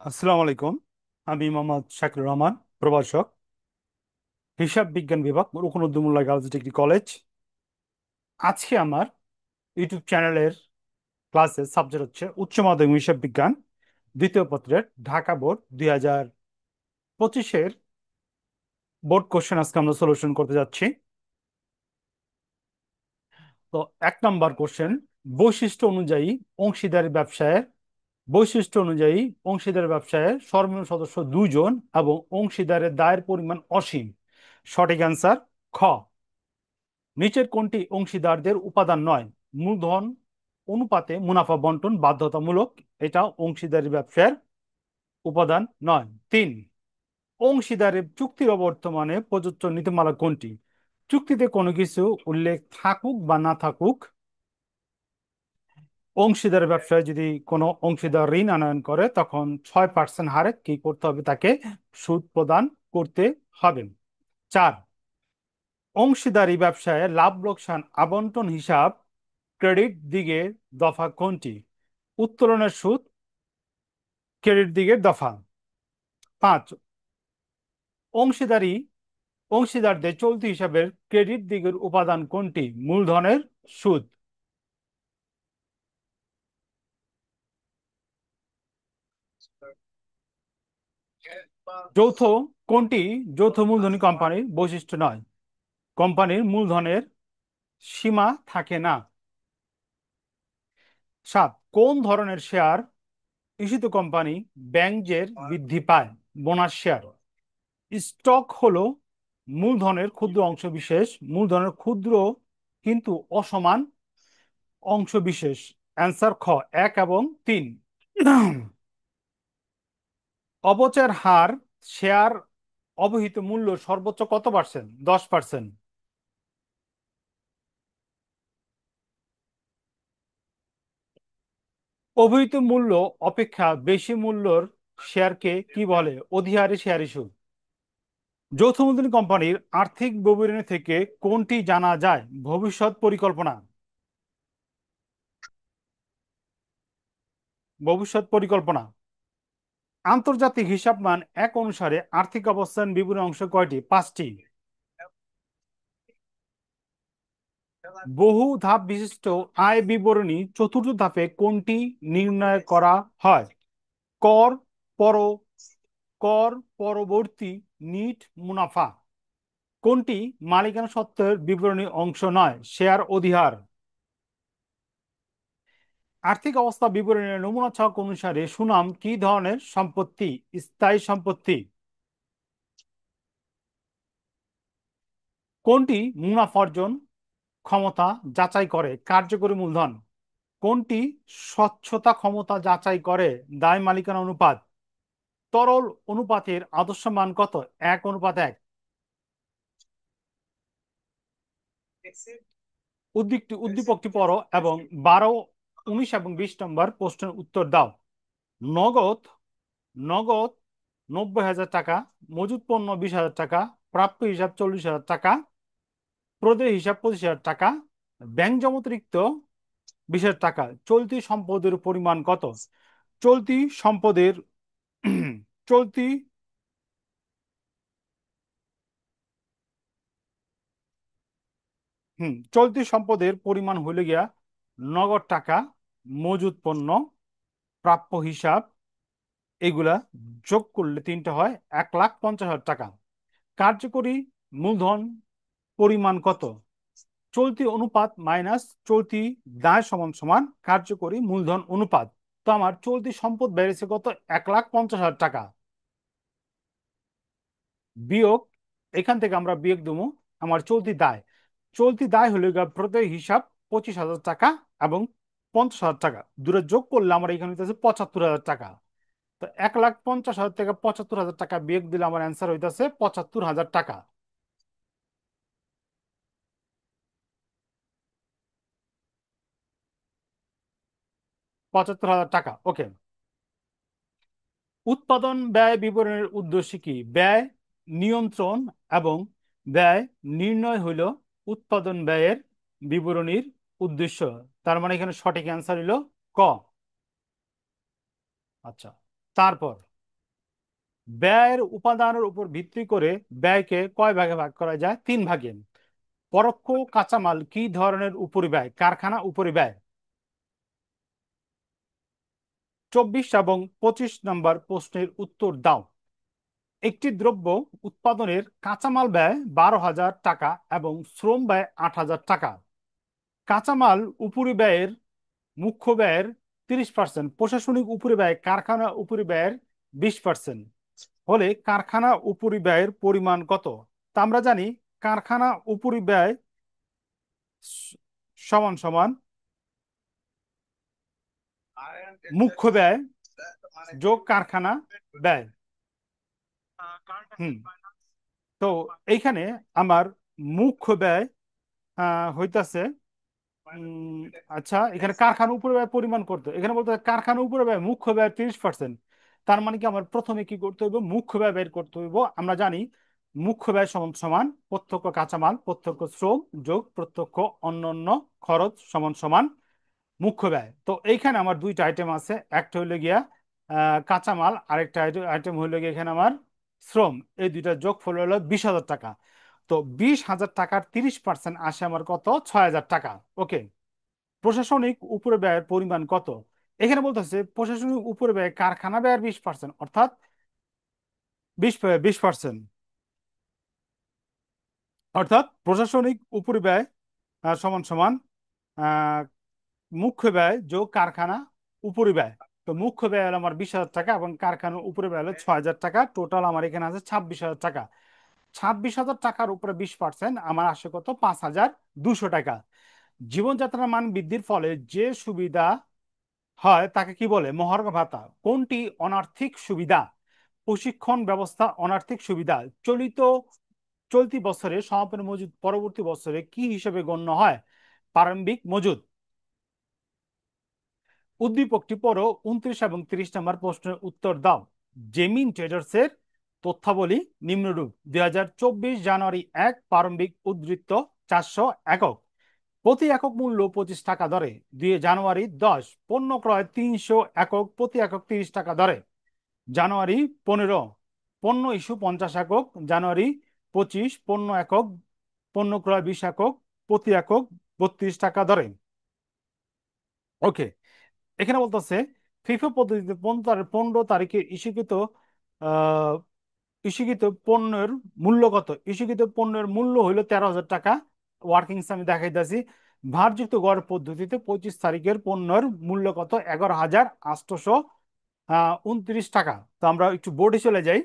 আসসালামু আলাইকুম। আমি মোহাম্মদ শাকির রহমান, প্রভাষক, হিসাব বিজ্ঞান বিভাগ, রুকনউদ্দিন গার্লস ডিগ্রি কলেজ। আজকে আমার ইউটিউব চ্যানেলের ক্লাসের সাবজেক্ট হচ্ছে উচ্চ মাধ্যমিক হিসাব বিজ্ঞান দ্বিতীয় পত্রের ঢাকা বোর্ড 2025-এর বোর্ড কোশ্চেন আজকে আমরা সলিউশন করতে যাচ্ছি। তো 1 নম্বর বৈশিষ্ট্য অনুযায়ী অংশীদারি ব্যবসায়ের বৈশিষ্ট্য অনুযায়ী অংশীদার ব্যবসায়ের সর্বনিম্ন সদস্য 2 জন এবং অংশীদারের দায়ের পরিমাণ অসীম। সঠিক অ্যান্সার খ। নিচের কোনটি অংশীদারদের উপাদান নয়? মূলধন অনুপাতে মুনাফা বন্টন বাধ্যতামূলক, এটা অংশীদারি ব্যবসার উপাদান নয়। 3, অংশীদারের চুক্তির অবর্তমানে প্রযোজ্য নীতিমালা কোনটি? চুক্তিতে কোনো কিছু উল্লেখ থাকুক বা না থাকুক, অংশীদার ব্যবসায় যদি কোনো অংশীদার ঋণ আনয়ন করে তখন 6% হারে কি করতে হবে? তাকে সুদ প্রদান করতে হবে। 4, অংশীদারি ব্যবসায় লাভ লোকসান আবন্টন হিসাব ক্রেডিট দিকের দফা কোনটি? উত্তোলনের সুদ ক্রেডিট দিকের দফা। 5, অংশীদারি অংশীদারদের চলতি হিসাবের ক্রেডিট দিকের উপাদান কোনটি? মূলধনের সুদ। যৌথ কোনটি যৌথ মূলধনী কোম্পানির বৈশিষ্ট্য নয়? কোম্পানির মূলধনের সীমা থাকে না। 7, কোন ধরনের শেয়ার ইস্যুত কোম্পানি ব্যাংকের বৃদ্ধি পায়? Bonus share. স্টক হলো মূলধনের ক্ষুদ্র অংশ বিশেষ, মূলধনের ক্ষুদ্র কিন্তু অসমান অংশ বিশেষ। অ্যান্সার খ, 1 এবং 3। অবচয়ের হার শেয়ার অবহিত মূল্য সর্বোচ্চ কত পার্সেন্ট? 10%। অবহিত মূল্য অপেক্ষা বেশি মূল্যর শেয়ারকে কি বলে? অধিহারে শেয়ার ইস্যু। যৌথ মূলধনী কোম্পানির আর্থিক বিবরণী থেকে কোনটি জানা যায়? ভবিষ্যৎ পরিকল্পনা। ভবিষ্যৎ পরিকল্পনা। আন্তর্জাতিক হিসাবমান 1 অনুসারে আর্থিক অবস্থান বিবরণী অংশ কয়টি? 5টি। বহু ধাপ বিশিষ্ট আয় বিবরণী চতুর্থ ধাপে কোনটি নির্ণয় করা হয়? কর পর কর পরবর্তী নিট মুনাফা। কোনটি মালিকানা সত্ত্বের বিবরণী অংশ নয়? শেয়ার অধিহার। আর্থিক অবস্থা বিবরণীর নমুনা ছক অনুসারে সুনাম কি ধরনের সম্পত্তি? স্থায়ী সম্পত্তি। কোনটি মুনাফা অর্জন ক্ষমতা যাচাই করে? কার্যকরী মূলধন। কোনটি স্বচ্ছতা ক্ষমতা যাচাই করে? দায় মালিকানা অনুপাত। তরল অনুপাতের আদর্শ মান কত? 1:1। উদ্দীপকটি পড়ো এবং 12, 19 এবং 20 নম্বর প্রশ্নের উত্তর দাও। নগদ নগদ 90,000 টাকা, মজুদ পণ্য 20,000 টাকা, প্রাপ্য হিসাব 40,000 টাকা, প্রদেয় হিসাব 25,000 টাকা, ব্যাংক জমাতিরিক্ত 20,000 টাকা। চলতি সম্পদের পরিমাণ কত? চলতি সম্পদের চলতি চলতি সম্পদের পরিমাণ হইলে গিয়া নগদ টাকা, মজুদ পণ্য, প্রাপ্য হিসাব, এগুলা যোগ করলে তিনটা হয় 1,50,000 টাকা। কার্যকরী মূলধন পরিমাণ কত? চলতি অনুপাত মাইনাস চলতি দায় সমান সমান কার্যকরী মূলধন অনুপাত। তো আমার চলতি সম্পদ বেড়েছে কত? 1,50,000 টাকা। বিয়োগ, এখান থেকে আমরা বিয়োগ দেবো আমার চলতি দায় হলো গিয়ে প্রত্যেক হিসাব 25,000 টাকা এবং 50,000 টাকা, দূরে যোগ করলে আমার এখানে হইতেছে 75,000 টাকা। তো 1,50,000 থেকে 75,000 টাকা বিয়োগ দিলে আমার অ্যান্সার হইতেছে 75,000 টাকা। 75,000 টাকা, ওকে। উৎপাদন ব্যয় বিবরণের উদ্দেশ্য কি? ব্যয় নিয়ন্ত্রণ এবং ব্যয় নির্ণয় হইল উৎপাদন ব্যয়ের বিবরণীর উদ্দেশ্য। তার মানে এখানে সঠিক অ্যান্সার হইল ক। আচ্ছা, তারপর ব্যয়ের উপাদানের উপর ভিত্তি করে ব্যয়কে কয় ভাগে ভাগ করা যায়? 3 ভাগে। পরোক্ষ কাঁচামাল কি ধরনের উপরিব্যয়? কারখানা উপরিব্যয়। 24 এবং 25 নম্বর প্রশ্নের উত্তর দাও। একটি দ্রব্য উৎপাদনের কাঁচামাল ব্যয় 12,000 টাকা এবং শ্রম ব্যয় 8,000 টাকা। কাঁচামাল উপরিব্যয়ের মুখ্য ব্যয়ের 30%, প্রশাসনিক উপরিব্যয় কারখানা উপরিব্যয়ের 20% হলে কারখানা উপরিব্যয়ের পরিমাণ কত? তা আমরা জানি কারখানা উপরিব্যয় স- সমান সমান মুখ্য ব্যয় যোগ কারখানা ব্যয়। হুম। তো এইখানে আমার মুখ্য ব্যয় হইতাছে, উম, আচ্ছা, এখানে কারখানা উপরে ব্যয় পরিমাণ করতে, এখানে বলতে হবে কারখানা উপরে ব্যয় মুখ্য ব্যয় 30%। তার মানে কি আমার প্রথমে কি করতে হইব? মুখ্য ব্যয় বের করতে হইব। আমরা জানি মুখ্য ব্যয় সমান সমান প্রত্যক্ষ কাঁচামাল প্রত্যক্ষ শ্রম যোগ প্রত্যক্ষ অন্যান্য খরচ সমান সমান মুখ্য ব্যয়। তো এইখানে আমার দুইটা আইটেম আছে, একটা হইলে গিয়া কাঁচামাল, আরেকটা আইটেম হইলে গিয়া এখানে আমার শ্রম। এই দুইটা যোগফল হলো 20,000 টাকা। তো 20,000 টাকার 30% আসে আমার কত? 6,000 টাকা। ওকে। প্রশাসনিক উপরে ব্যয়ের পরিমাণ কত? এখানে বলতেছে প্রশাসনিক উপরে ব্যয় কারখানা ব্যয়ের 20%, অর্থাৎ 20%। অর্থাৎ প্রশাসনিক উপরে ব্যয় সমান সমান আহ, মুখ্য ব্যয় যোগ কারখানা উপরি ব্যয়। তো মুখ্য ব্যয় হলো আমার 20,000 টাকা এবং কারখানার উপরে ব্যয় হলো 6,000 টাকা। টোটাল আমার এখানে আছে 26,000 টাকা। 26,000 টাকার উপরে 20% আমার আসে কত? 5,200 টাকা। জীবনযাত্রার মান বৃদ্ধির ফলে যে সুবিধা হয় তাকে কি বলে? মহার্ঘ ভাতা। কোনটি অনার্থিক সুবিধা? প্রশিক্ষণ ব্যবস্থা অনার্থিক সুবিধা। চলিত চলতি বছরে সমাপনী মজুদ পরবর্তী বছরে কি হিসেবে গণ্য হয়? প্রারম্ভিক মজুদ। উদ্দীপকটি পড়ো। 29 এবং 30 নম্বর প্রশ্নের উত্তর দাও। জেমিন ট্রেডার্স এর তথ্যাবলী নিম্নরূপ: 2024 জানুয়ারি 1 প্রারম্ভিক উদ্ধৃত 400 একক, প্রতি একক মূল্য 25 টাকা দরে। 2 জানুয়ারি 10 পণ্য ক্রয় 300 একক, প্রতি একক 30 টাকা দরে। জানুয়ারি 15 পণ্য ইস্যু 50 একক। জানুয়ারি 25 পণ্য একক, পণ্য ক্রয় 20 একক, প্রতি একক 32 টাকা দরে। ওকে। এখানে বলতেছে ফিফো পদ্ধতিতে 15 তারিখে ইস্যুকৃত আহ ইস্যুকৃত পণ্যের মূল্য কত? ইস্যুকৃত পণ্যের মূল্য হইল 13,000 টাকা। ওয়ার্কিংস আমি দেখাইতেছি। ভারযুক্ত গড় পদ্ধতিতে 25 তারিখের পণ্যের মূল্য কত? 11,829 টাকা। তো আমরা একটু বোর্ডে চলে যাই।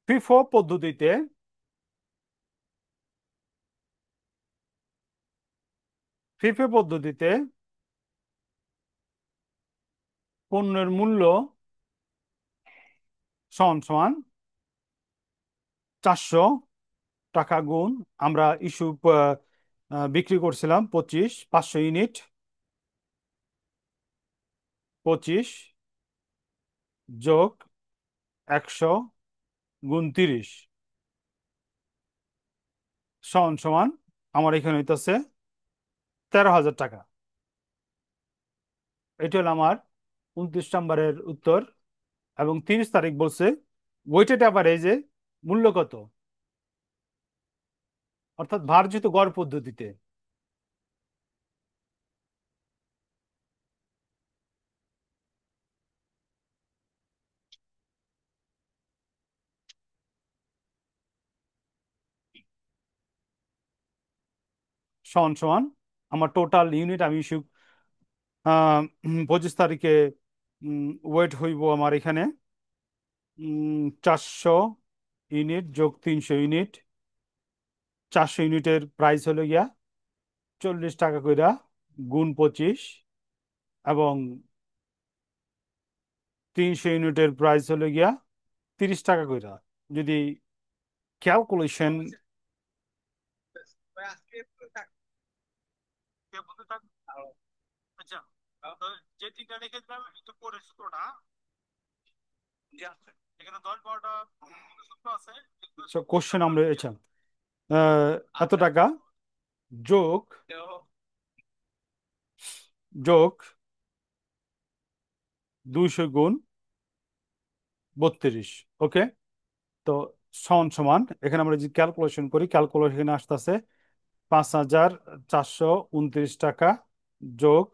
ফিফো পদ্ধতিতে ফিফো পদ্ধতিতে পণ্যের মূল্য সমান সমান 400 টাকা গুণ, আমরা ইস্যু বিক্রি করছিলাম 500 ইউনিট। 25 যোগ 100 গুণ 30 সমান সমান আমার এখানে হইতেছে 13,000 টাকা। এটা হলো আমার 29 নম্বরের উত্তর। এবং 30 তারিখ বলছে ওয়েটেড অ্যাভারেজে মূল্য কত? অর্থাৎ ভার্জিত গড় পদ্ধতিতে। সমান সমান আমার টোটাল ইউনিট আমি ইস্যু 25 তারিখে ওয়েট হইব আমার এখানে 400 ইউনিট যোগ 300 ইউনিট। 400 ইউনিটের প্রাইস হলো গিয়া 40 টাকা কইরা গুণ 25, এবং 300 ইউনিটের প্রাইস হলো গিয়া 30 টাকা কইরা। যদি ক্যালকুলেশন কোশ্চেন আমরা আচ্ছা, এত টাকা যোগ যোগ 200 গুণ 32। ওকে, তো সমান সমান এখানে আমরা যদি ক্যালকুলেশন করি, ক্যালকুলেশন আসতেছে 5,429 টাকা যোগ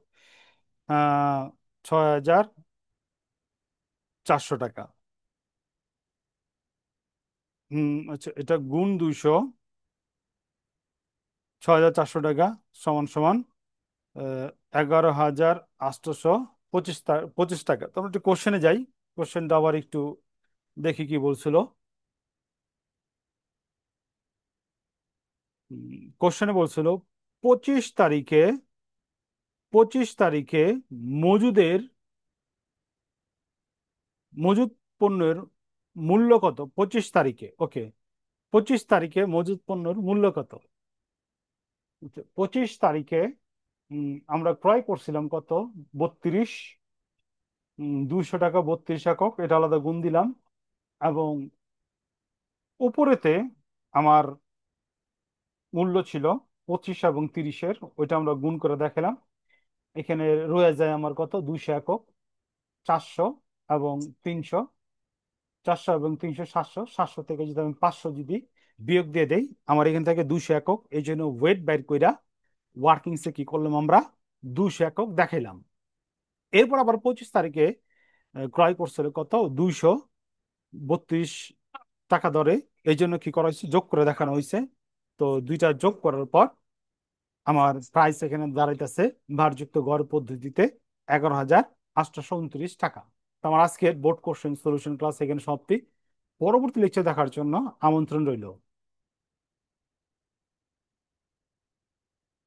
6,400 টাকা। আচ্ছা, এটা গুণ 200, 6,400 টাকা সমান সমান 11,825 টাকা। তো আমরা একটু কোশ্চেনে যাই, কোশ্চেনটা আবার একটু দেখি কি বলছিল। কোশ্চেনে বলছিল 25 তারিখে 25 তারিখে মজুদের মজুদ পণ্যের মূল্য কত? 25 তারিখে, ওকে, 25 তারিখে মজুদ পণ্যের মূল্য কত? 25 তারিখে আমরা ক্রয় করছিলাম কত? 32, 200 টাকা 32 একক, এটা আলাদা গুণ দিলাম। এবং উপরেতে আমার মূল্য ছিল 25 এবং 30-এর, ওইটা আমরা গুণ করে দেখালাম। এখানে রয়ে যায় আমার কত? 200 একক, 400 এবং 300, 400 এবং 300, 700, 700 থেকে যদি আমি 500 যদি বিয়োগ দিয়ে দেই, আমার এখান থেকে 200 একক। এই জন্য ওয়েট বাইর কইরা ওয়ার্কিংসে কি করলাম আমরা? 200 একক দেখাইলাম। এরপর আবার 25 তারিখে ক্রয় করছিল কত? 232 টাকা দরে। এই জন্য কি করা হয়েছে? যোগ করে দেখানো হয়েছে। তো দুইটা যোগ করার পর আমার প্রাইস এখানে দাঁড়াইতেছে ভারযুক্ত গড় পদ্ধতিতে 11,829 টাকা। তো আমার আজকের বোর্ড কোশ্চেন সলিউশন ক্লাস এখানে সমাপ্তি। পরবর্তী লেকচার দেখার জন্য আমন্ত্রণ রইল।